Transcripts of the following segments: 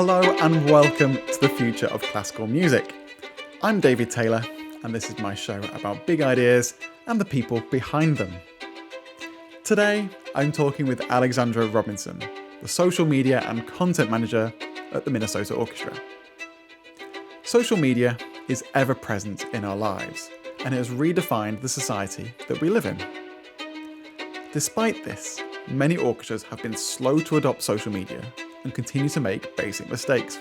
Hello and welcome to the future of classical music. I'm David Taylor, and this is my show about big ideas and the people behind them. Today, I'm talking with Alexandra Robinson, the social media and content manager at the Minnesota Orchestra. Social media is ever present in our lives, and it has redefined the society that we live in. Despite this, many orchestras have been slow to adopt social media and continue to make basic mistakes.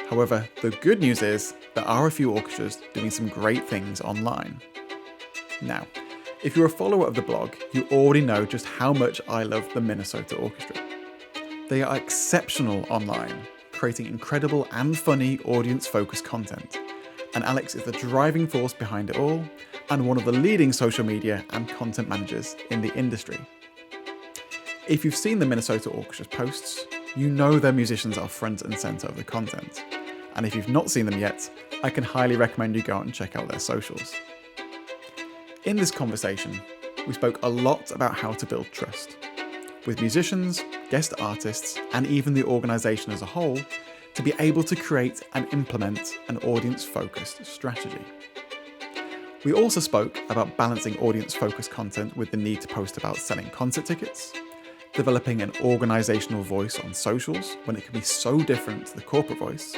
However, the good news is there are a few orchestras doing some great things online. Now, if you're a follower of the blog, you already know just how much I love the Minnesota Orchestra. They are exceptional online, creating incredible and funny audience-focused content. And Alex is the driving force behind it all, and one of the leading social media and content managers in the industry. If you've seen the Minnesota Orchestra's posts, you know their musicians are front and centre of the content. And if you've not seen them yet, I can highly recommend you go out and check out their socials. In this conversation, we spoke a lot about how to build trust with musicians, guest artists, and even the organisation as a whole to be able to create and implement an audience-focused strategy. We also spoke about balancing audience-focused content with the need to post about selling concert tickets, developing an organisational voice on socials when it can be so different to the corporate voice,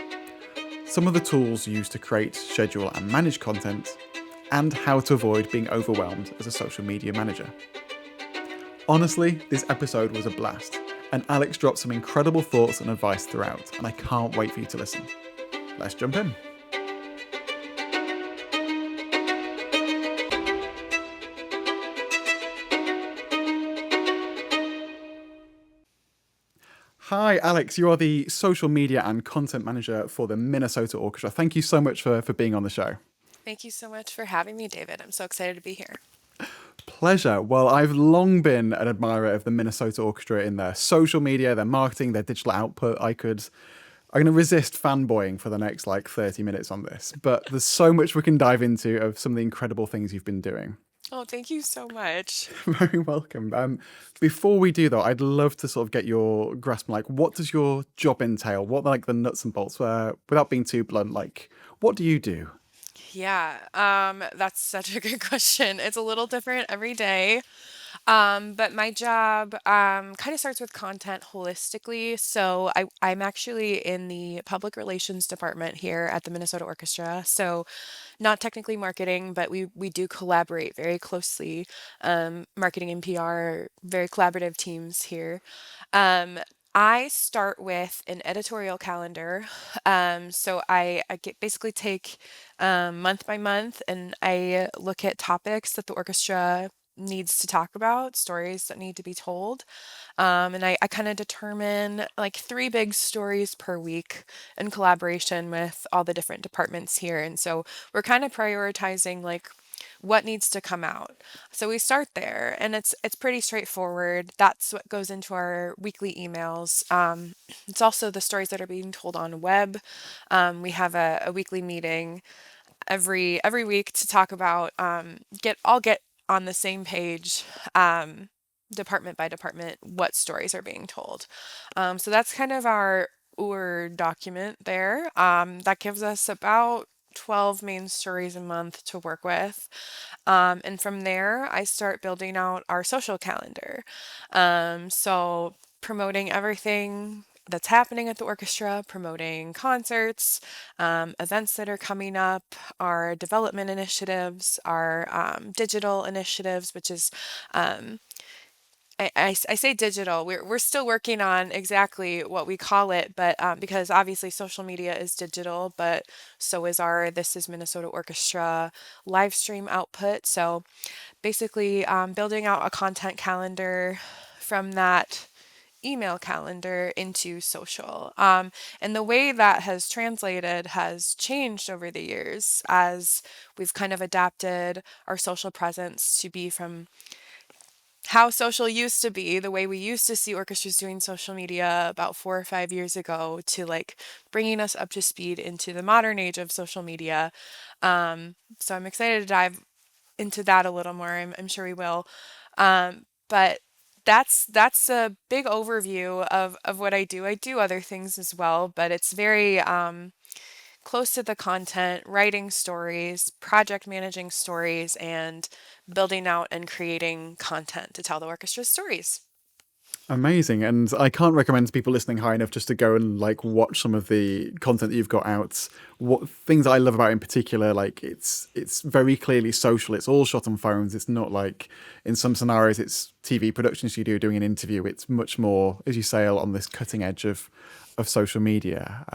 some of the tools used to create, schedule and manage content, and how to avoid being overwhelmed as a social media manager. Honestly, this episode was a blast, and Alex dropped some incredible thoughts and advice throughout, and I can't wait for you to listen. Let's jump in. Hi, Alex. You are the social media and content manager for the Minnesota Orchestra. Thank you so much for being on the show. Thank you so much for having me, David. I'm so excited to be here. Pleasure. Well, I've long been an admirer of the Minnesota Orchestra in their social media, their marketing, their digital output. I'm going to resist fanboying for the next 30 minutes on this, but there's so much we can dive into of some of the incredible things you've been doing. Oh, thank you so much. Very welcome. Before we do though, I'd love to sort of get your grasp on what does your job entail? What are the nuts and bolts? Without being too blunt, what do you do? Yeah, that's such a good question. It's a little different every day. But my job kind of starts with content holistically. So I'm actually in the public relations department here at the Minnesota Orchestra. So not technically marketing, but we do collaborate very closely. Marketing and PR, very collaborative teams here. Um, I start with an editorial calendar. Basically take month by month and I look at topics that the orchestra needs to talk about, stories that need to be told. And I kind of determine three big stories per week in collaboration with all the different departments here. And so we're kind of prioritizing what needs to come out. So we start there and it's pretty straightforward. That's what goes into our weekly emails. It's also the stories that are being told on web. We have a weekly meeting every week to talk about get on the same page, department by department, what stories are being told. So that's kind of our Word document there. That gives us about 12 main stories a month to work with. And from there, I start building out our social calendar. So promoting everything that's happening at the orchestra, promoting concerts, events that are coming up, our development initiatives, our digital initiatives, which is I say digital. We're still working on exactly what we call it, but because obviously social media is digital, but so is our This is Minnesota Orchestra live stream output. So basically, building out a content calendar from that email calendar into social. And the way that has translated has changed over the years as we've kind of adapted our social presence to be from how social used to be, the way we used to see orchestras doing social media about 4 or 5 years ago, to bringing us up to speed into the modern age of social media. So I'm excited to dive into that a little more. I'm sure we will. But that's a big overview of what I do. I do other things as well, but it's very close to the content, writing stories, project managing stories, and building out and creating content to tell the orchestra's stories. Amazing. And I can't recommend to people listening high enough just to go and like watch some of the content that you've got out. What things I love about it in particular, like it's very clearly social. It's all shot on phones. It's not like in some scenarios it's TV production studio doing an interview. It's much more, as you say, on this cutting edge of social media.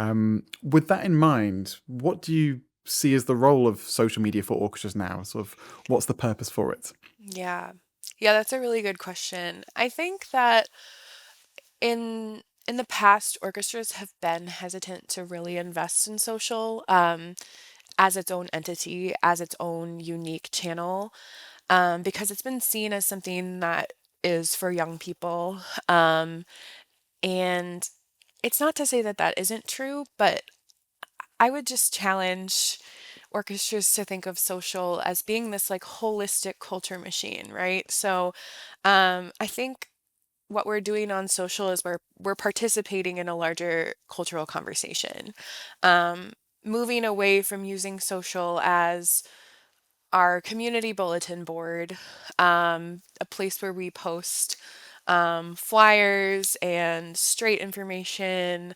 With that in mind, what do you see as the role of social media for orchestras now? Sort of what's the purpose for it? Yeah. Yeah, that's a really good question. I think that in the past, orchestras have been hesitant to really invest in social as its own entity, as its own unique channel, because it's been seen as something that is for young people. And it's not to say that that isn't true, but I would just challenge orchestras to think of social as being this like holistic culture machine, right? So I think what we're doing on social is we're participating in a larger cultural conversation. Um, Moving away from using social as our community bulletin board, a place where we post flyers and straight information,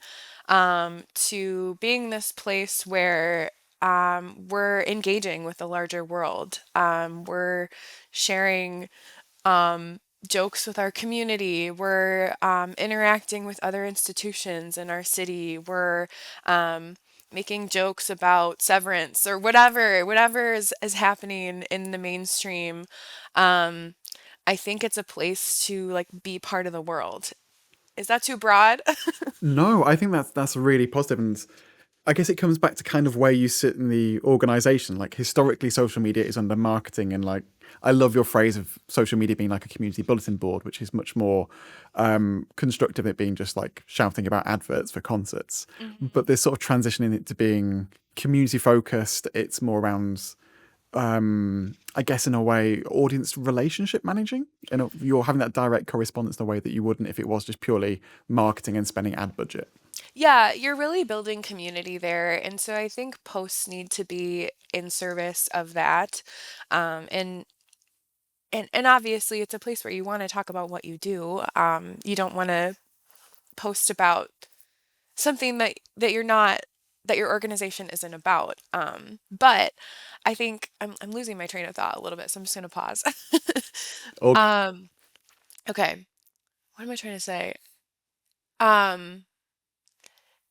to being this place where we're engaging with the larger world. We're sharing jokes with our community. We're interacting with other institutions in our city. We're um, making jokes about severance or whatever is happening in the mainstream. Um, I think it's a place to like be part of the world. Is that too broad? No, I think that's really positive, and I guess it comes back to kind of where you sit in the organization. Like historically, social media is under marketing, and like I love your phrase of social media being like a community bulletin board, which is much more constructive. It being just like shouting about adverts for concerts, but Mhm. this sort of transitioning it to being community focused. It's more around, I guess, in a way, audience relationship managing. And you're having that direct correspondence in a way that you wouldn't if it was just purely marketing and spending ad budget. Yeah, you're really building community there. And so I think posts need to be in service of that. And and obviously it's a place where you want to talk about what you do. You don't want to post about something that you're not that your organization isn't about. But I think I'm losing my train of thought a little bit, so I'm just gonna pause. Or um, okay, what am I trying to say? Um,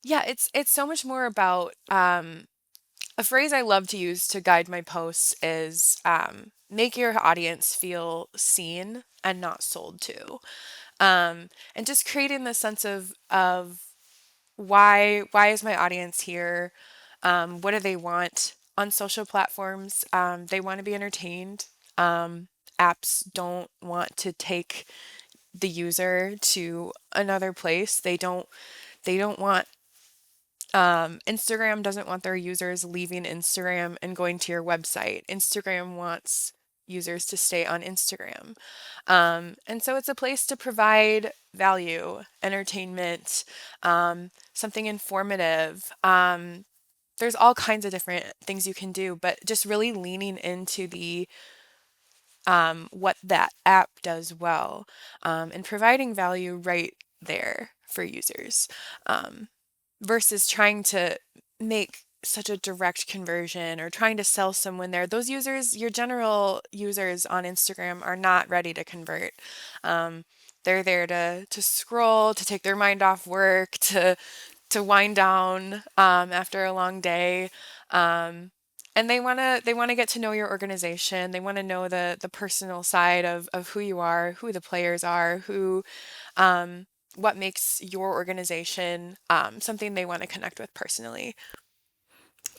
yeah, it's so much more about a phrase I love to use to guide my posts is make your audience feel seen and not sold to. And just creating the sense of why is my audience here? What do they want on social platforms? They want to be entertained. Apps don't want to take the user to another place. They don't want Instagram doesn't want their users leaving Instagram and going to your website. Instagram wants users to stay on Instagram. And so it's a place to provide value, entertainment, something informative. There's all kinds of different things you can do, but just really leaning into the what that app does well, and providing value right there for users. Um, Versus trying to make such a direct conversion or trying to sell someone there. Those users, your general users on Instagram, are not ready to convert. Um, they're there to scroll, to take their mind off work, to wind down after a long day. Um, and they wanna get to know your organization. They want to know the personal side of who you are, who the players are, who what makes your organization something they want to connect with personally.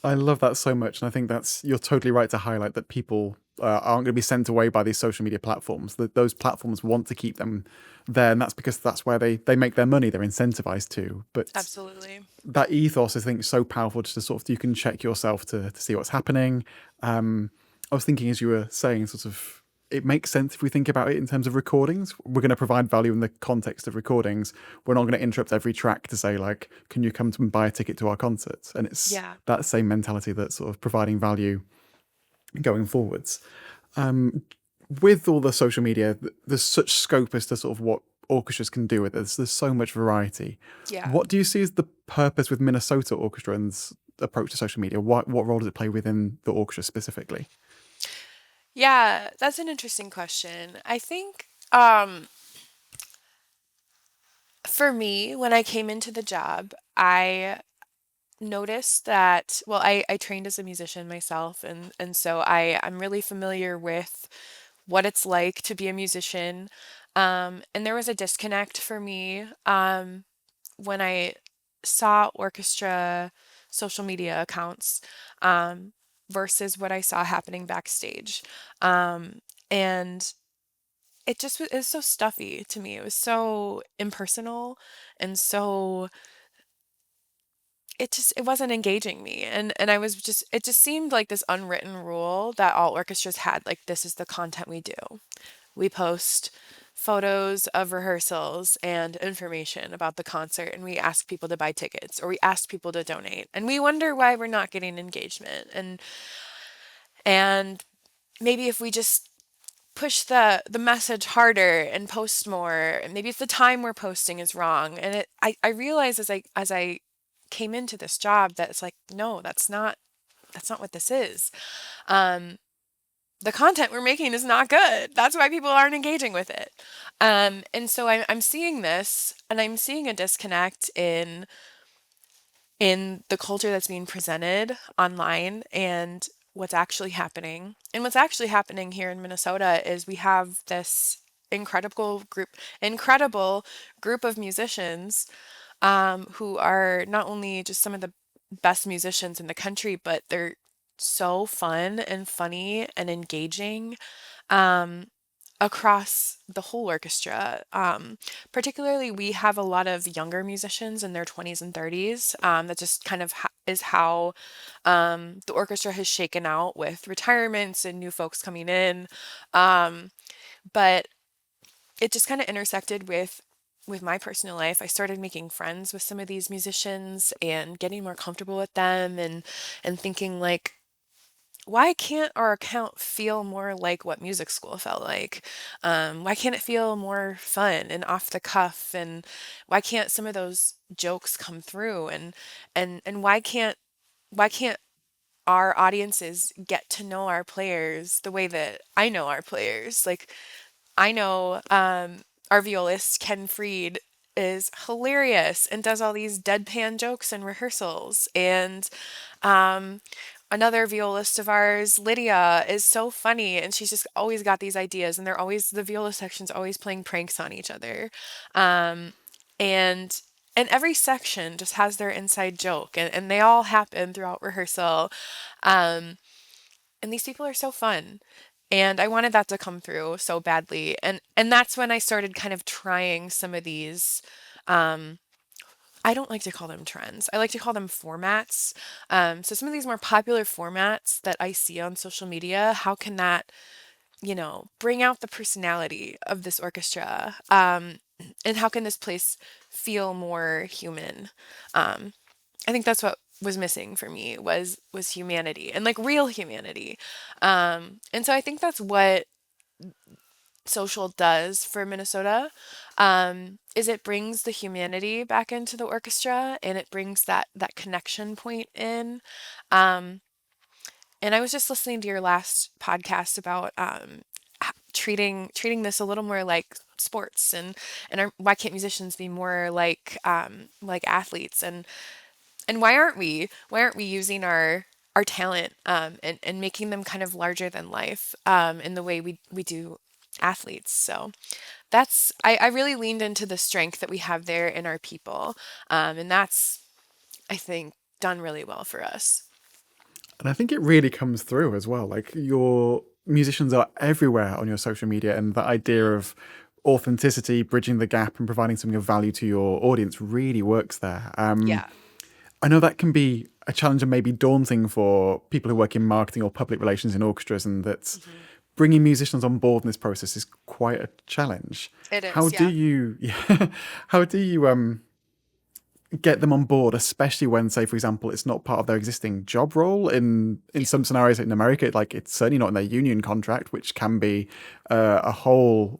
I love that so much, and I think that's you're totally right to highlight that people aren't going to be sent away by these social media platforms. That those platforms want to keep them there, and that's because that's where they make their money. They're incentivized to. But Absolutely. that ethos, I think, is so powerful. Just to sort of you can check yourself to see what's happening. I was thinking as you were saying, sort of. it makes sense if we think about it in terms of recordings. We're going to provide value in the context of recordings. We're not going to interrupt every track to say, like, can you come to and buy a ticket to our concert? And it's Yeah. that same mentality that's sort of providing value going forwards. With all the social media, there's such scope as to sort of what orchestras can do with this. There's so much variety. Yeah. What do you see as the purpose with Minnesota Orchestra and approach to social media? What role does it play within the orchestra specifically? Yeah, that's an interesting question. I think for me, when I came into the job, I noticed that, well, I trained as a musician myself, and so I'm really familiar with what it's like to be a musician. And there was a disconnect for me when I saw orchestra social media accounts um, versus what I saw happening backstage. And it was so stuffy to me. It was so impersonal and so it wasn't engaging me. And I was just it just seemed like this unwritten rule that all orchestras had, like, this is the content we do. We post photos of rehearsals and information about the concert, and we ask people to buy tickets or we ask people to donate. And we wonder why we're not getting engagement. And maybe if we just push the message harder and post more, and maybe if the time we're posting is wrong. And I realized as I came into this job that it's like, no, that's not what this is. Um, the content we're making is not good. That's why people aren't engaging with it. And so I'm seeing this, and I'm seeing a disconnect in the culture that's being presented online and what's actually happening. And what's actually happening here in Minnesota is we have this incredible group of musicians who are not only just some of the best musicians in the country, but they're so fun and funny and engaging um, across the whole orchestra. Particularly, we have a lot of younger musicians in their 20s and 30s. That just kind of is how the orchestra has shaken out with retirements and new folks coming in. Um, but it just kind of intersected with my personal life. I started making friends with some of these musicians and getting more comfortable with them and thinking, like, why can't our account feel more like what music school felt like? Why can't it feel more fun and off the cuff? And why can't some of those jokes come through? And why can't our audiences get to know our players the way that I know our players? Like, I know our violist, Ken Freed, is hilarious and does all these deadpan jokes in rehearsals. And um, another violist of ours, Lydia, is so funny and she's just always got these ideas. And the viola section's always playing pranks on each other. Um, and and every section just has their inside joke, and they all happen throughout rehearsal. Um, and these people are so fun. And I wanted that to come through so badly. And that's when I started kind of trying some of these um I don't like to call them trends. I like to call them formats. So some of these more popular formats that I see on social media, how can that, bring out the personality of this orchestra? And how can this place feel more human? Um, I think that's what was missing for me was humanity and, like, real humanity. And so I think that's what social does for Minnesota. Is it brings the humanity back into the orchestra and it brings that connection point in. Um, and I was just listening to your last podcast about treating this a little more like sports, why can't musicians be more like athletes, and why aren't we using our talent and making them kind of larger than life in the way we do athletes. So I really leaned into the strength that we have there in our people, and that's, I think, done really well for us. And I think it really comes through as well. Like, your musicians are everywhere on your social media, and the idea of authenticity, bridging the gap, and providing something of value to your audience really works there. Yeah. I know that can be a challenge and maybe daunting for people who work in marketing or public relations in orchestras, and that bringing musicians on board in this process is quite a challenge. It How is, do yeah. you, yeah, how do you get them on board, especially when, say, for example, it's not part of their existing job role in Yeah. some scenarios in America, like it's certainly not in their union contract, which can be a whole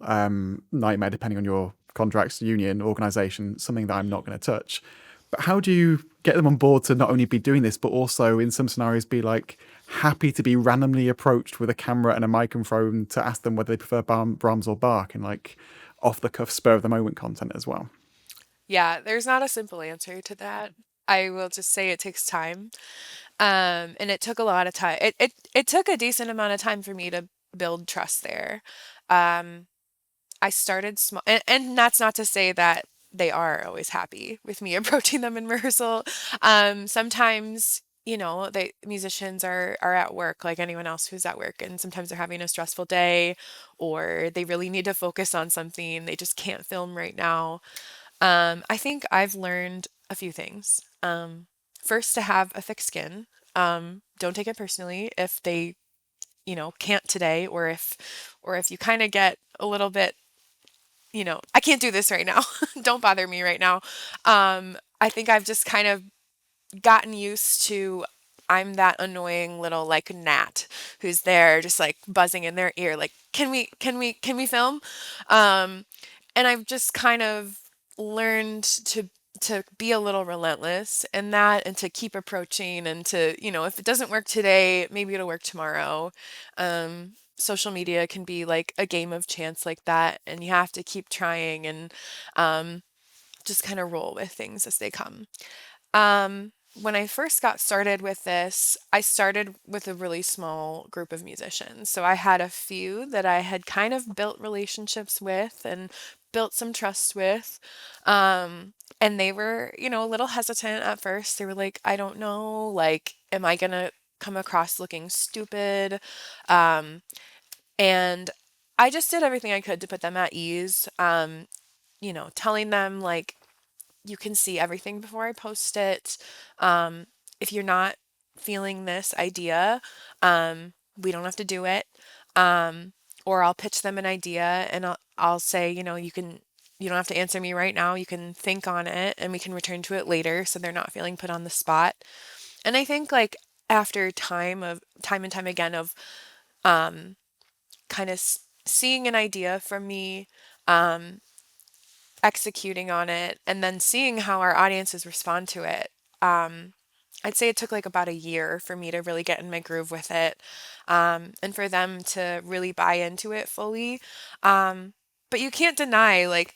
nightmare depending on your contracts, union, organization, something that I'm not going to touch. But how do you get them on board to not only be doing this, but also in some scenarios be like happy to be randomly approached with a camera and a microphone to ask them whether they prefer Brahms or Bach, and like off the cuff, spur of the moment content as well? Yeah, there's not a simple answer to that. I will just say it takes time. And it took a lot of time. It took a decent amount of time for me to build trust there. Um, I started small, and that's not to say that they are always happy with me approaching them in rehearsal. Sometimes, they musicians are at work like anyone else who's at work, and sometimes they're having a stressful day, or they really need to focus on something. They just can't film right now. I think I've learned a few things. First, to have a thick skin. Don't take it personally if they, can't today, or if you kind of get a little bit, I can't do this right now. Don't bother me right now. I think I've just kind of gotten used to I'm that annoying little like gnat who's there just like buzzing in their ear like can we film? Um and I've just kind of learned to be a little relentless in that and to keep approaching and to, if it doesn't work today, maybe it'll work tomorrow. Social media can be like a game of chance like that, and you have to keep trying and um, just kind of roll with things as they come. When I first got started with this, I started with a really small group of musicians. So I had a few that I had kind of built relationships with and built some trust with. And they were, a little hesitant at first. They were like, I don't know, like, am I gonna come across looking stupid? Um, and I just did everything I could to put them at ease. Telling them like you can see everything before I post it. If you're not feeling this idea, we don't have to do it. Um, or I'll pitch them an idea and I'll say, you don't have to answer me right now. You can think on it and we can return to it later so they're not feeling put on the spot. And I think like after time and time again of kind of seeing an idea from me, um, executing on it, and then seeing how our audiences respond to it. I'd say it took like about a year for me to really get in my groove with it, and for them to really buy into it fully. But you can't deny, like,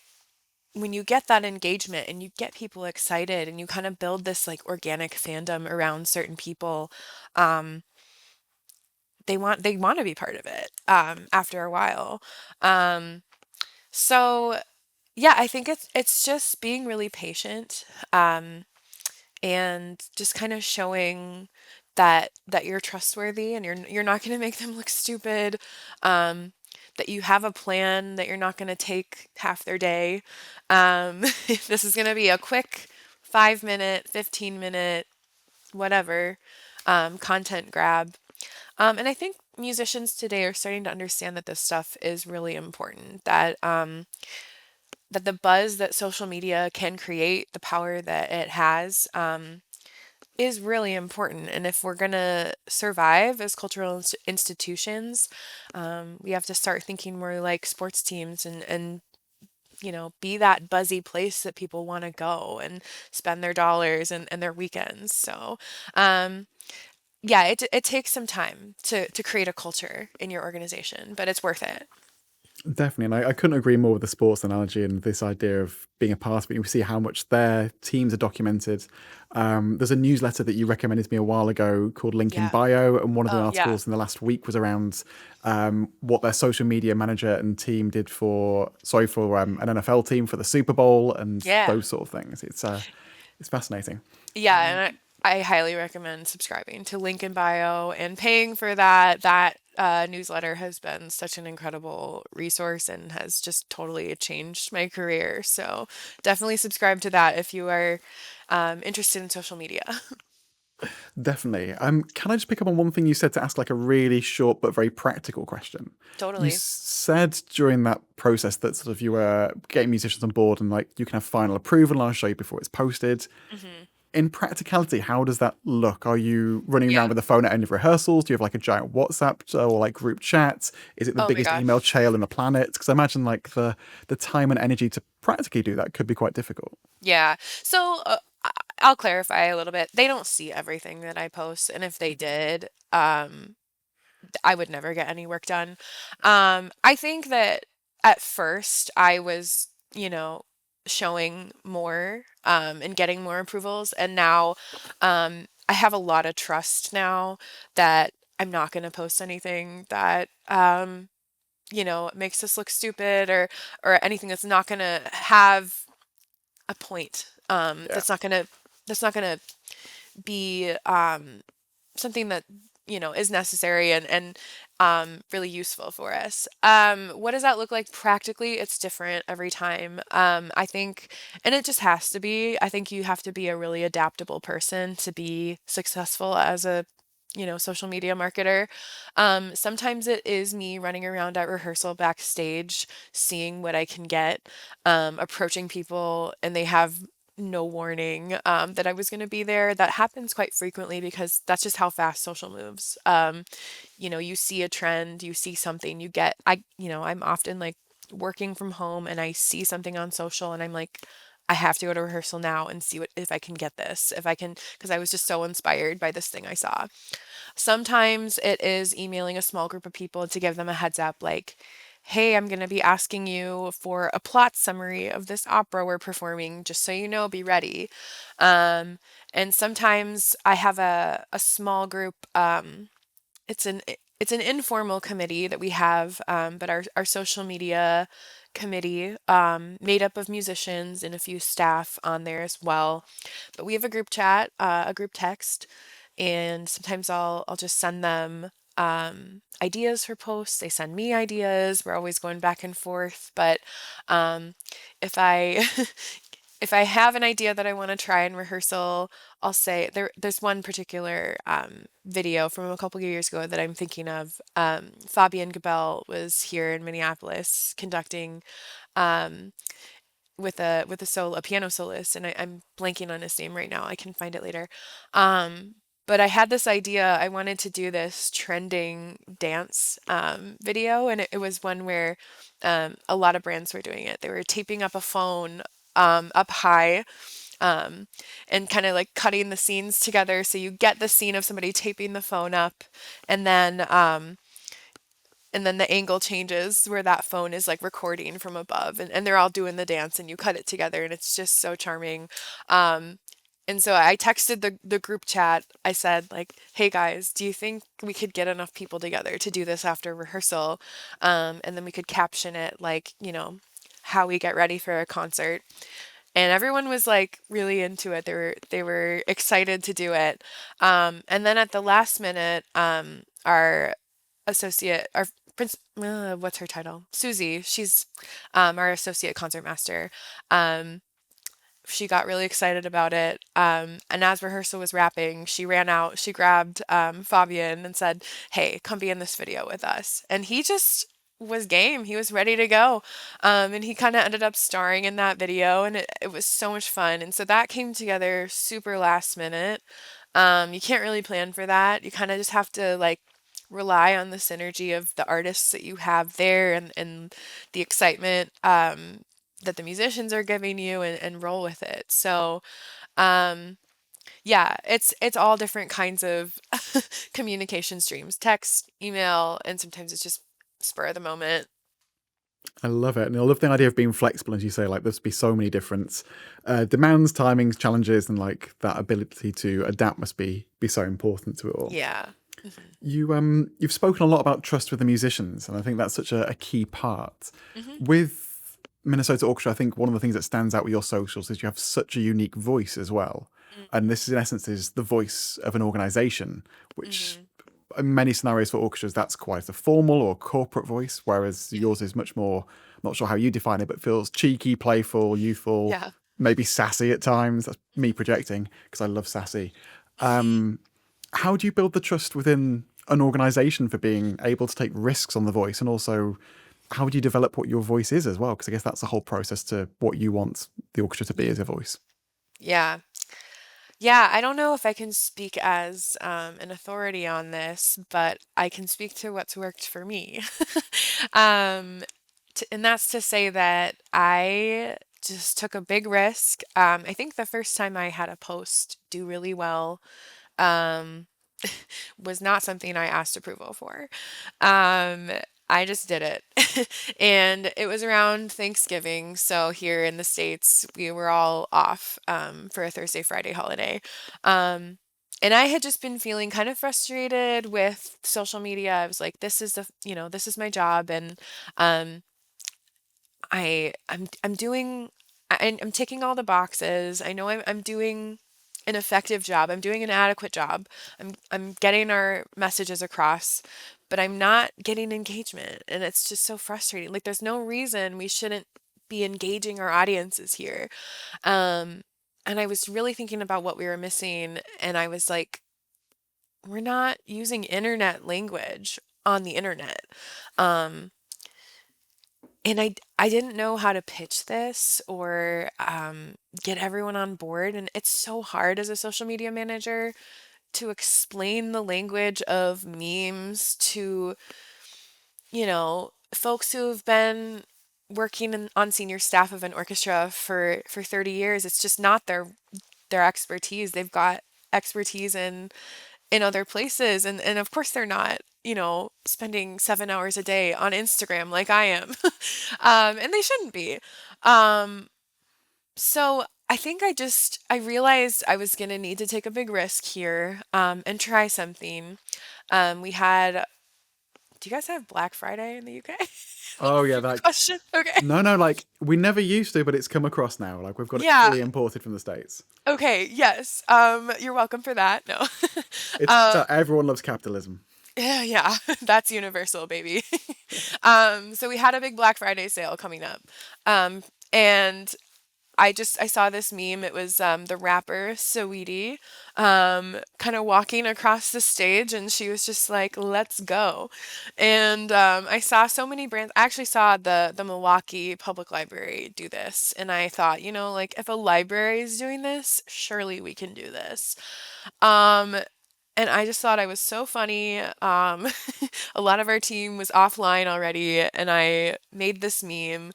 when you get that engagement and you get people excited and you kind of build this like organic fandom around certain people, um, they want to be part of it after a while. Um, so yeah, I think it's just being really patient, and just kind of showing that you're trustworthy and you're not going to make them look stupid, um, that you have a plan, that you're not going to take half their day. If this is going to be a quick 5 minute, 15 minute, whatever, content grab. And I think musicians today are starting to understand that this stuff is really important. That the buzz that social media can create, the power that it has, is really important. And if we're going to survive as cultural institutions, we have to start thinking more like sports teams and be that buzzy place that people want to go and spend their dollars and their weekends. So, um, yeah, it takes some time to create a culture in your organization, but it's worth it. Definitely, and I couldn't agree more with the sports analogy and this idea of being a part of it. You see how much their teams are documented. There's a newsletter that you recommended to me a while ago called Link in Yeah. Bio, and one of the Oh, yeah. articles in the last week was around what their social media manager and team did for an NFL team for the Super Bowl and Yeah. those sort of things. It's fascinating. Yeah, and I highly recommend subscribing to Link in Bio and paying for that. That newsletter has been such an incredible resource and has just totally changed my career. So definitely subscribe to that if you are interested in social media. Definitely. Can I just pick up on one thing you said to ask like a really short but very practical question? You Totally. said during that process that sort of you were getting musicians on board and like you can have final approval and I'll show you before it's posted. Hmm. In practicality, how does that look? Are you running around Yeah. with the phone at end of rehearsals? Do you have like a giant WhatsApp or like group chat? Is it the Oh my biggest email gosh. trail on the planet? Because I imagine like the time and energy to practically do that could be quite difficult. Yeah. So I'll clarify a little bit. They don't see everything that I post, and if they did, I would never get any work done. I think that at first I was, showing more and getting more approvals, and now I have a lot of trust now that I'm not going to post anything that makes us look stupid or anything that's not going to have a point. Yeah. That's not gonna be something that is necessary and really useful for us. What does that look like practically? It's different every time. I think, and it just has to be. I think you have to be a really adaptable person to be successful as a social media marketer. Sometimes it is me running around at rehearsal backstage, seeing what I can get, approaching people, and they have no warning that I was going to be there. That happens quite frequently because that's just how fast social moves. You see a trend, you see something, I'm often like working from home and I see something on social and I'm like, I have to go to rehearsal now and see what if I can get this, if I can, because I was just so inspired by this thing I saw. Sometimes it is emailing a small group of people to give them a heads up, like, hey, I'm going to be asking you for a plot summary of this opera we're performing, just so you know, be ready. Um, and sometimes I have a small group. It's an informal committee that we have, but our social media committee, made up of musicians and a few staff on there as well. But we have a group chat, a group text, and sometimes I'll just send them ideas for posts. They send me ideas. We're always going back and forth. But if I if I have an idea that I want to try in rehearsal, I'll say there's one particular video from a couple of years ago that I'm thinking of. Fabian Gabel was here in Minneapolis conducting um, with a piano soloist, and I'm blanking on his name right now. I can find it later. Um, but I had this idea. I wanted to do this trending dance video, and it was one where a lot of brands were doing it. They were taping up a phone up high um, and kind of like cutting the scenes together. So you get the scene of somebody taping the phone up, and then the angle changes where that phone is like recording from above and they're all doing the dance and you cut it together and it's just so charming. Um, and so I texted the group chat. I said like, "Hey guys, do you think we could get enough people together to do this after rehearsal? And then we could caption it like, how we get ready for a concert." And everyone was like really into it. They were excited to do it. And then at the last minute, our what's her title? Susie. She's our associate concertmaster. Um, she got really excited about it. And as rehearsal was wrapping, she ran out, she grabbed Fabian and said, "Hey, come be in this video with us." And he just was game. He was ready to go. And he kind of ended up starring in that video, and it was so much fun. And so that came together super last minute. You can't really plan for that. You kind of just have to like rely on the synergy of the artists that you have there and the excitement that the musicians are giving you and roll with it. So, um, yeah, it's all different kinds of communication streams, text, email, and sometimes it's just spur of the moment. I love it. And I love the idea of being flexible, as you say, like there's be so many different demands, timings, challenges, and like that ability to adapt must be so important to it all. Yeah. Hmm. You've spoken a lot about trust with the musicians, and I think that's such a key part. Hmm. With Minnesota Orchestra, I think one of the things that stands out with your socials is you have such a unique voice as well. And this, in essence, is the voice of an organization, which Hmm. in many scenarios for orchestras, that's quite a formal or corporate voice, whereas Yeah. yours is much more, I'm not sure how you define it, but feels cheeky, playful, youthful, Yeah. maybe sassy at times. That's me projecting because I love sassy. How do you build the trust within an organization for being able to take risks on the voice, and also how do you develop what your voice is as well? Because I guess that's the whole process to what you want the orchestra to be as a voice. Yeah. Yeah, I don't know if I can speak as an authority on this, but I can speak to what's worked for me. um, and that's to say that I just took a big risk. I think the first time I had a post do really well um, was not something I asked approval for. Um, I just did it. And it was around Thanksgiving. So here in the States, we were all off for a Thursday, Friday holiday. Um, and I had just been feeling kind of frustrated with social media. I was like, this is this is my job. And um, I'm doing I'm ticking all the boxes. I know I'm doing an effective job. I'm doing an adequate job. I'm getting our messages across, but I'm not getting engagement, and it's just so frustrating. Like there's no reason we shouldn't be engaging our audiences here. Um and I was really thinking about what we were missing, and I was like, we're not using internet language on the internet. Um and I didn't know how to pitch this or get everyone on board. And it's so hard as a social media manager to explain the language of memes to, folks who've been working on senior staff of an orchestra for 30 years. It's just not their expertise. They've got expertise in other places, and of course they're not spending 7 hours a day on Instagram like I am. And they shouldn't be. um so I think I realized I was gonna need to take a big risk here, and try something. We had Do you guys have Black Friday in the UK? Oh yeah, Freak like question. Okay. no, like we never used to, but it's come across now. Like we've got it Yeah. fully imported from the States. Okay. Yes. You're welcome for that. No. It's everyone loves capitalism. Yeah, yeah, that's universal, baby. So we had a big Black Friday sale coming up. And I saw this meme. It was the rapper Saweetie kind of walking across the stage, and she was just like, "Let's go." And I saw so many brands. I actually saw the Milwaukee Public Library do this, and I thought, like if a library is doing this, surely we can do this. Um, and I just thought I was so funny. A lot of our team was offline already, and I made this meme.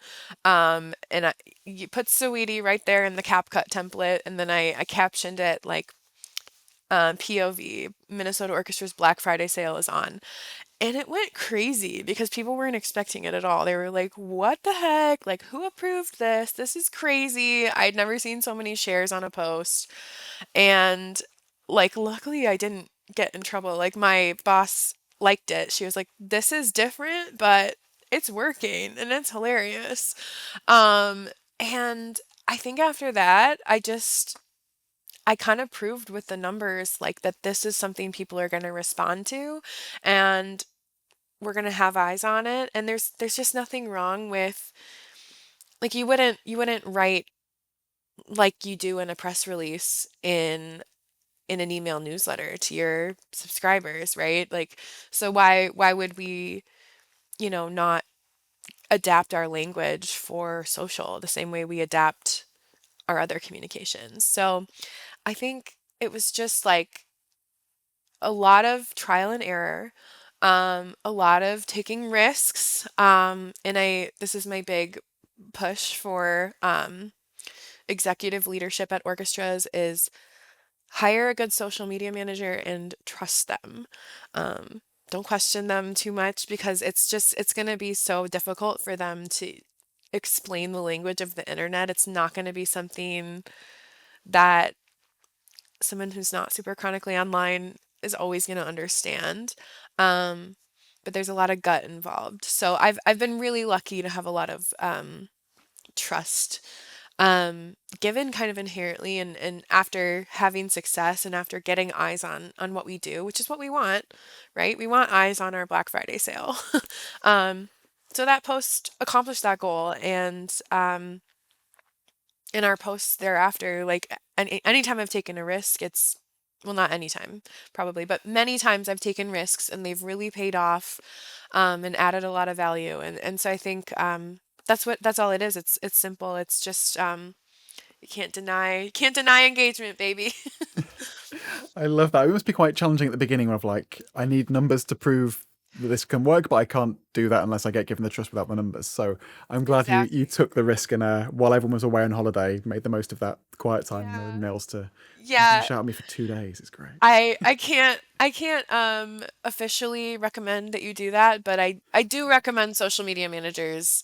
You put Saweetie right there in the CapCut template, and then I captioned it like POV, Minnesota Orchestra's Black Friday sale is on. And it went crazy because people weren't expecting it at all. They were like, what the heck? Like, who approved this? This is crazy. I'd never seen so many shares on a post. And like, luckily, I didn't get in trouble. Like, my boss liked it. She was like, this is different, but it's working and it's hilarious. Um, and I think after that, I kind of proved with the numbers like that this is something people are going to respond to, and we're going to have eyes on it. And there's just nothing wrong with, like, you wouldn't write like you do in a press release in an email newsletter to your subscribers, right? Like, so why would we, not adapt our language for social the same way we adapt our other communications? So I think it was just like a lot of trial and error, a lot of taking risks. And this is my big push for executive leadership at orchestras is hire a good social media manager and trust them. Don't question them too much because it's going to be so difficult for them to explain the language of the internet. It's not going to be something that someone who's not super chronically online is always going to understand. Um, but there's a lot of gut involved. So I've been really lucky to have a lot of trust given kind of inherently, and after having success and after getting eyes on what we do, which is what we want, right? We want eyes on our Black Friday sale. um, so that post accomplished that goal, and in our posts thereafter, like anytime I've taken a risk, well, not anytime probably, but many times I've taken risks and they've really paid off, and added a lot of value. And so I think that's all it is. It's simple. It's just you can't deny engagement, baby. I love that. It must be quite challenging at the beginning of like, I need numbers to prove that this can work, but I can't do that unless I get given the trust without the numbers. So I'm glad you Exactly. took the risk and while everyone was away on holiday, made the most of that quiet time, no Yeah. emails to Yeah. shout at me for 2 days. It's great. I can't officially recommend that you do that, but I do recommend social media managers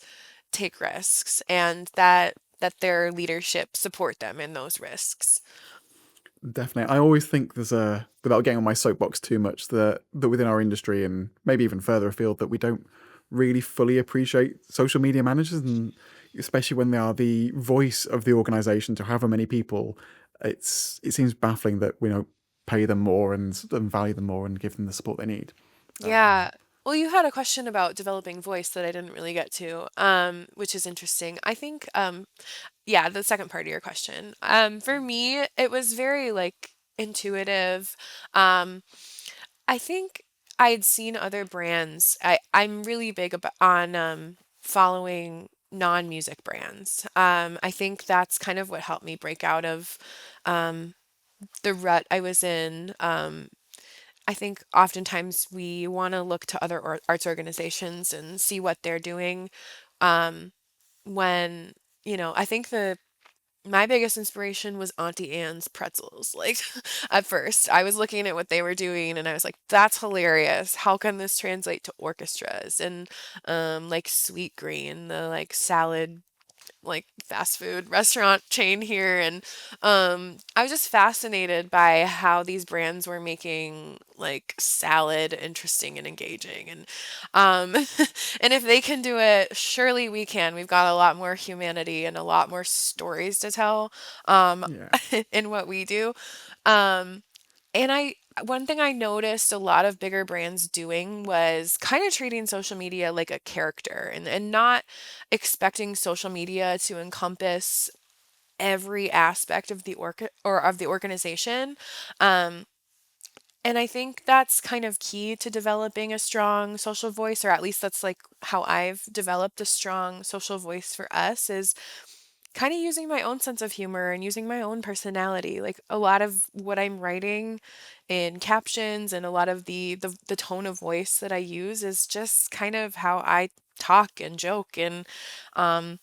take risks and that their leadership support them in those risks. Definitely. I always think there's without getting on my soapbox too much, that within our industry and maybe even further afield, that we don't really fully appreciate social media managers, and especially when they are the voice of the organization to however many people, it seems baffling that we don't pay them more and value them more and give them the support they need. Yeah. Well, you had a question about developing voice that I didn't really get to, which is interesting. I think, yeah, the second part of your question. For me, it was very like intuitive. Um, I think I had seen other brands. I'm really big on following non-music brands. I think that's kind of what helped me break out of um, the rut I was in. I think oftentimes we want to look to other arts organizations and see what they're doing. Um, when, I think my biggest inspiration was Auntie Anne's pretzels. Like at first, I was looking at what they were doing and I was like, that's hilarious. How can this translate to orchestras and like Sweet Green, the like salad like fast food restaurant chain here, and I was just fascinated by how these brands were making like salad interesting and engaging, and and if they can do it, surely we can. We've got a lot more humanity and a lot more stories to tell Yeah. in what we do. um and one thing I noticed a lot of bigger brands doing was kind of treating social media like a character, and not expecting social media to encompass every aspect of the or of the organization. Um, and I think that's kind of key to developing a strong social voice, or at least that's like how I've developed a strong social voice for us, is kind of using my own sense of humor and using my own personality. Like a lot of what I'm writing in captions and a lot of the tone of voice that I use is just kind of how I talk and joke, and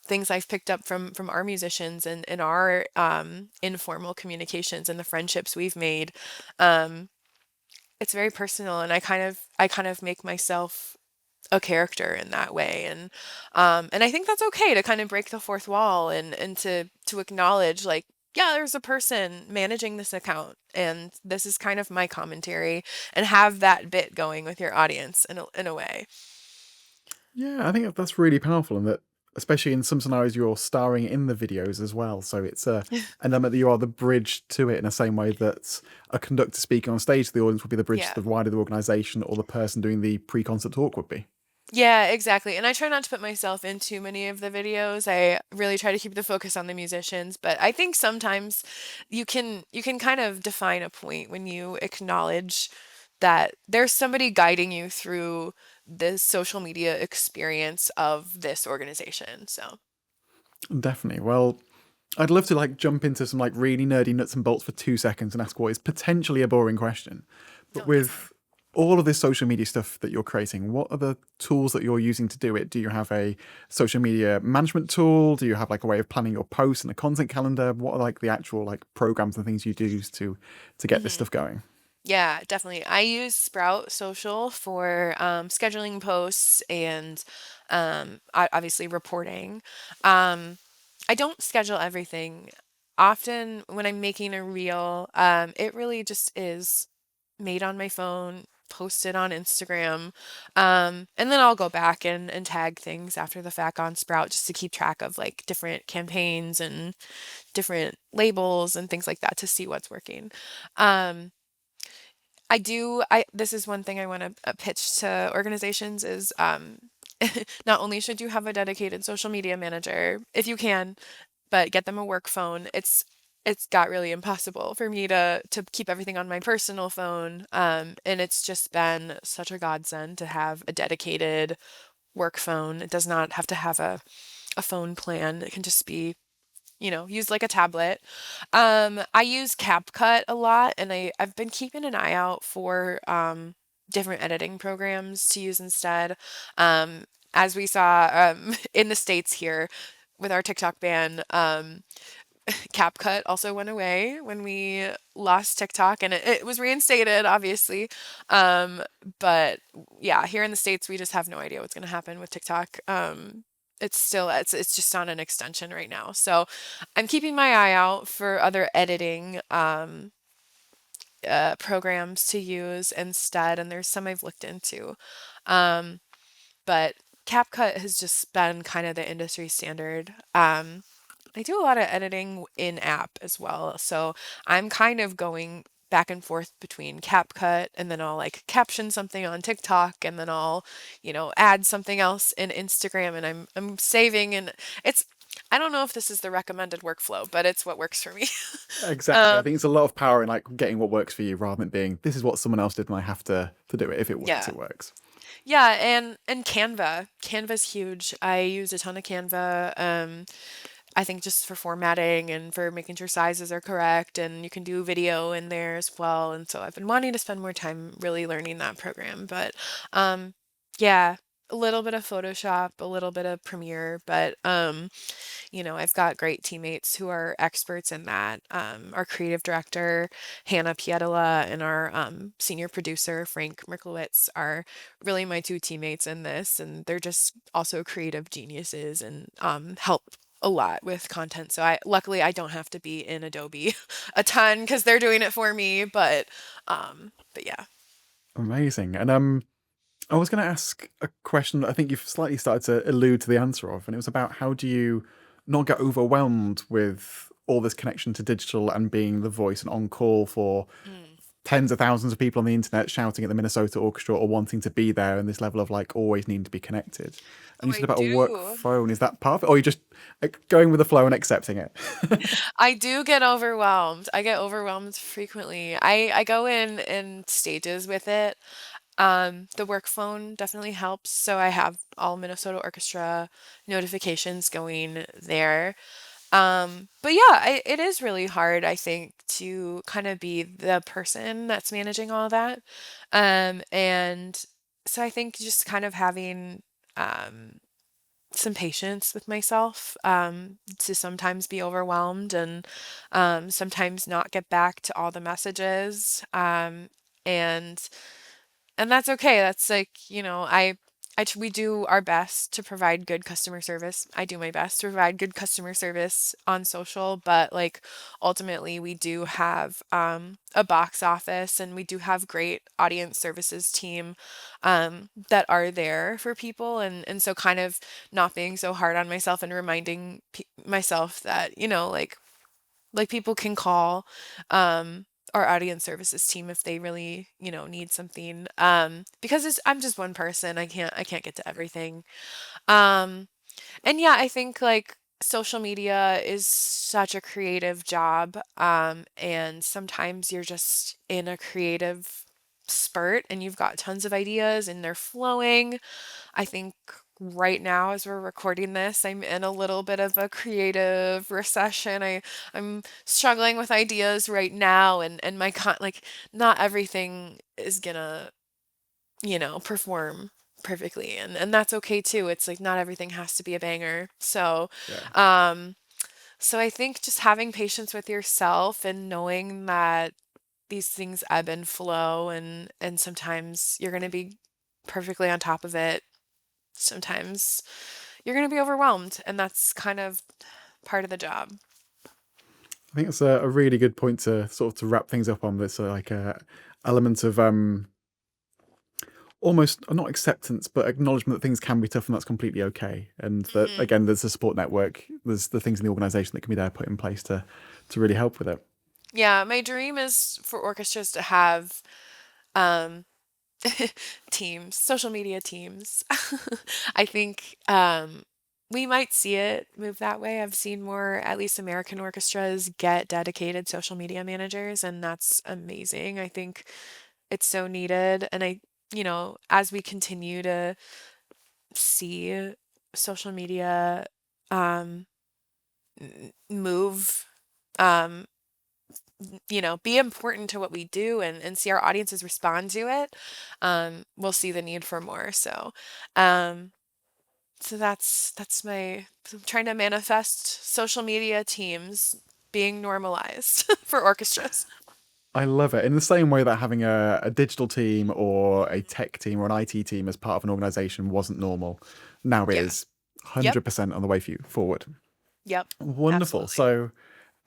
things I've picked up from our musicians and our informal communications and the friendships we've made. Um, it's very personal, and I kind of make myself a character in that way, and I think that's okay to kind of break the fourth wall, and to acknowledge like, yeah, there's a person managing this account and this is kind of my commentary, and have that bit going with your audience in a way. Yeah, I think that's really powerful, and that especially in some scenarios you're starring in the videos as well. So it's an element that you are the bridge to it in the same way that a conductor speaking on stage to the audience would be the bridge to Yeah. the wider the organisation, or the person doing the pre-concert talk would be. Yeah, exactly. And I try not to put myself in too many of the videos. I really try to keep the focus on the musicians, but I think sometimes you can kind of define a point when you acknowledge that there's somebody guiding you through this social media experience of this organization. So, Definitely. Well, I'd love to like jump into some like really nerdy nuts and bolts for 2 seconds and ask what is potentially a boring question. But no, go for it. with all of this social media stuff that you're creating, what are the tools that you're using to do it? Do you have a social media management tool? Do you have like a way of planning your posts and a content calendar? What are like the actual like programs and things you do use to get this Mhm. stuff going? Yeah, definitely. I use Sprout Social for scheduling posts and obviously reporting. Um, I don't schedule everything. Often when I'm making a reel, it really just is made on my phone, posted on Instagram, and then I'll go back and tag things after the fact on Sprout just to keep track of like different campaigns and different labels and things like that to see what's working. Um, this is one thing I want to pitch to organizations is not only should you have a dedicated social media manager if you can, but get them a work phone. It's it's got really impossible for me to keep everything on my personal phone. And it's just been such a godsend to have a dedicated work phone. It does not have to have a phone plan. It can just be, used like a tablet. I use CapCut a lot, and I've been keeping an eye out for different editing programs to use instead. As we saw in the States here with our TikTok ban, CapCut also went away when we lost TikTok, and it was reinstated, obviously. Um, but yeah, here in the States, we just have no idea what's going to happen with TikTok. It's just on an extension right now. So I'm keeping my eye out for other editing programs to use instead, and there's some I've looked into. Um, but CapCut has just been kind of the industry standard. I do a lot of editing in app as well. So I'm kind of going back and forth between CapCut, and then I'll like caption something on TikTok, and then I'll, add something else in Instagram, and I'm saving, and it's I don't know if this is the recommended workflow, but it's what works for me. Exactly. I Um, think it's a lot of power in like getting what works for you rather than being this is what someone else did and I have to do it. If it works, yeah. it works. Yeah, and Canva. Canva's huge. I use a ton of Canva. I think just for formatting and for making sure sizes are correct, and you can do video in there as well. And so I've been wanting to spend more time really learning that program. But um, yeah, a little bit of Photoshop, a little bit of Premiere, but I've got great teammates who are experts in that. Our creative director, Hannah Pietola, and our senior producer, Frank Merklowitz, are really my two teammates in this. And they're just also creative geniuses and help a lot with content. So luckily I don't have to be in Adobe a ton because they're doing it for me. But yeah. Amazing. And I was going to ask a question that I think you've slightly started to allude to the answer of, and it was about how do you not get overwhelmed with all this connection to digital and being the voice and on call for Mm. tens of thousands of people on the internet shouting at the Minnesota Orchestra or wanting to be there and this level of like always needing to be connected. And Oh, you I said about a work do. phone. Is that part of it? Or are you just like, going with the flow and accepting it? I do get overwhelmed. I get overwhelmed frequently. I go in stages with it. The work phone definitely helps. So I have all Minnesota Orchestra notifications going there. But yeah, it is really hard, I think, to kind of be the person that's managing all that. And so I think just kind of having um, some patience with myself to sometimes be overwhelmed and sometimes not get back to all the messages. And and that's okay. That's like, we do our best to provide good customer service. I do my best to provide good customer service on social, but like ultimately we do have a box office, and we do have great audience services team that are there for people, and so kind of not being so hard on myself and reminding myself that, like people can call our audience services team if they really, need something. Because I'm just one person. I can't get to everything. Um, and yeah, I think like social media is such a creative job. And sometimes you're just in a creative spurt and you've got tons of ideas and they're flowing. I think right now as we're recording this, I'm in a little bit of a creative recession. I'm struggling with ideas right now, and not everything is gonna, perform perfectly, and that's okay too. It's like not everything has to be a banger. Yeah. Um so I think just having patience with yourself and knowing that these things ebb and flow, and sometimes you're going to be perfectly on top of it. Sometimes you're going to be overwhelmed, and that's kind of part of the job. I think that's a really good point to sort of to wrap things up on this like element of almost not acceptance but acknowledgement that things can be tough and that's completely okay, and that Mhm. again there's a support network, there's the things in the organization that can be there put in place to really help with it. Yeah, my dream is for orchestras to have um teams, social media teams. I think we might see it move that way. I've seen more, at least American orchestras, get dedicated social media managers, and that's amazing. I think it's so needed. And as we continue to see social media um, move, um, be important to what we do and see our audiences respond to it, we'll see the need for more. Um, so that's I'm trying to manifest social media teams being normalized for orchestras. I love it. In the same way that having a digital team or a tech team or an IT team as part of an organization wasn't normal, now it Yeah. is Yep. 100% on the way forward. Yep. Wonderful. Absolutely. So,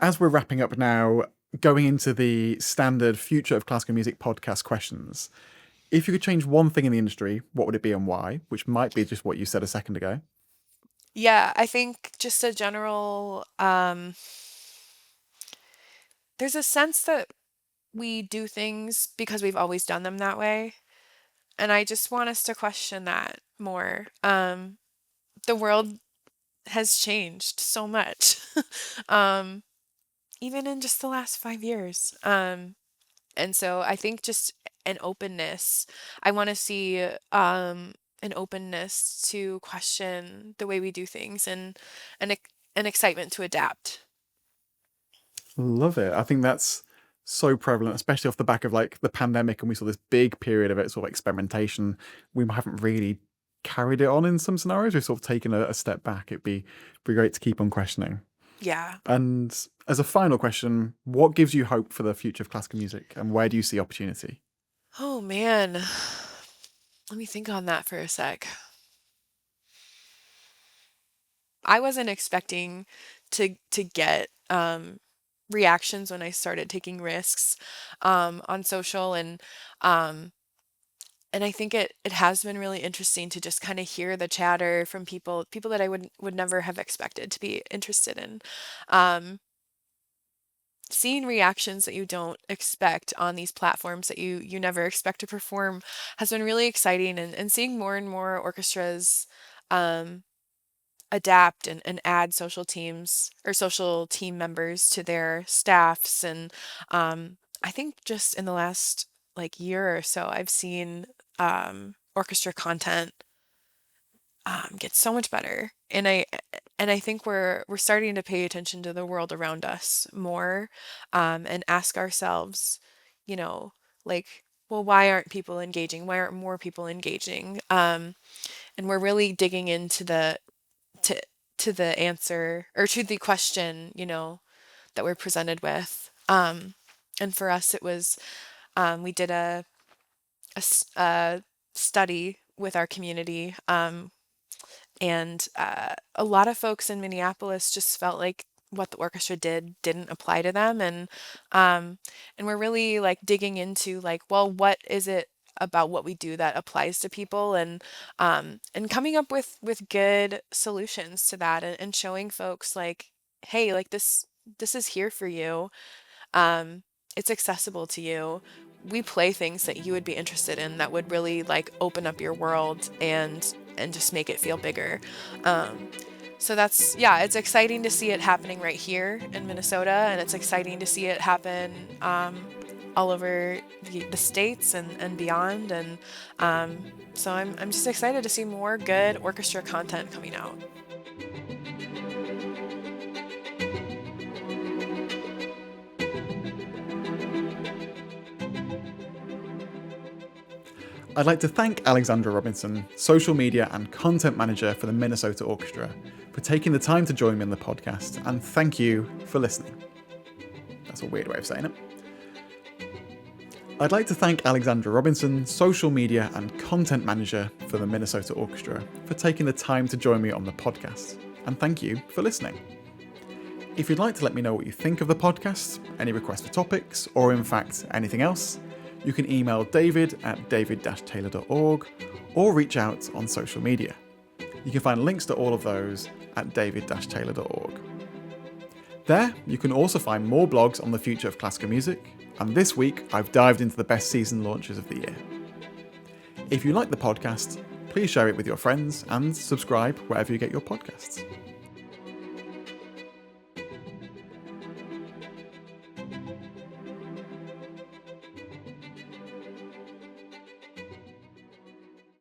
as we're wrapping up now, going into the standard Future of Classical Music podcast questions, if you could change one thing in the industry, what would it be and why? Which might be just what you said a second ago. Yeah, I think just a general, there's a sense that we do things because we've always done them that way. And I just want us to question that more. The world has changed so much, um, even in just the last 5 years. And so I think just an openness. I want to see an openness to question the way we do things and an excitement to adapt. Love it. I think that's so prevalent, especially off the back of like the pandemic, and we saw this big period of it, sort of experimentation. We haven't really carried it on in some scenarios. We've sort of taken a step back. It'd be great to keep on questioning. Yeah. And as a final question, what gives you hope for the future of classical music, and where do you see opportunity? Oh man. Let me think on that for a sec. I wasn't expecting to get reactions when I started taking risks on social um, and I think it has been really interesting to just kind of hear the chatter from people that I would never have expected to be interested in. Um, Seeing reactions that you don't expect on these platforms that you never expect to perform has been really exciting and seeing more and more orchestras um, adapt and add social teams or social team members to their staffs. And I think just in the last like year or so, I've seen orchestra content get so much better. And I think we're starting to pay attention to the world around us more, and ask ourselves, you know, like, well, why aren't people engaging? Why aren't more people engaging? And we're really digging into to to the answer or to the question, that we're presented with. And for us, it was we did a study with our community, and a lot of folks in Minneapolis just felt like what the orchestra didn't apply to them, and we're really like digging into like, well, what is it about what we do that applies to people, and coming up with good solutions to that, and showing folks like, hey, like this is here for you. um, it's accessible to you. We play things that you would be interested in that would really like open up your world and just make it feel bigger. Um, so yeah, it's exciting to see it happening right here in Minnesota, and it's exciting to see it happen all over the states and beyond. And so I'm just excited to see more good orchestra content coming out. I'd like to thank Alexandra Robinson, social media and content manager for the Minnesota Orchestra, for taking the time to join me on the podcast, and thank you for listening. That's a weird way of saying it. I'd like to thank Alexandra Robinson, social media and content manager for the Minnesota Orchestra, for taking the time to join me on the podcast, and thank you for listening. If you'd like to let me know what you think of the podcast, any requests for topics, or in fact anything else, you can email david@david-taylor.org or reach out on social media. You can find links to all of those at david-taylor.org. There, you can also find more blogs on the future of classical music, and this week I've dived into the best season launches of the year. If you like the podcast, please share it with your friends and subscribe wherever you get your podcasts.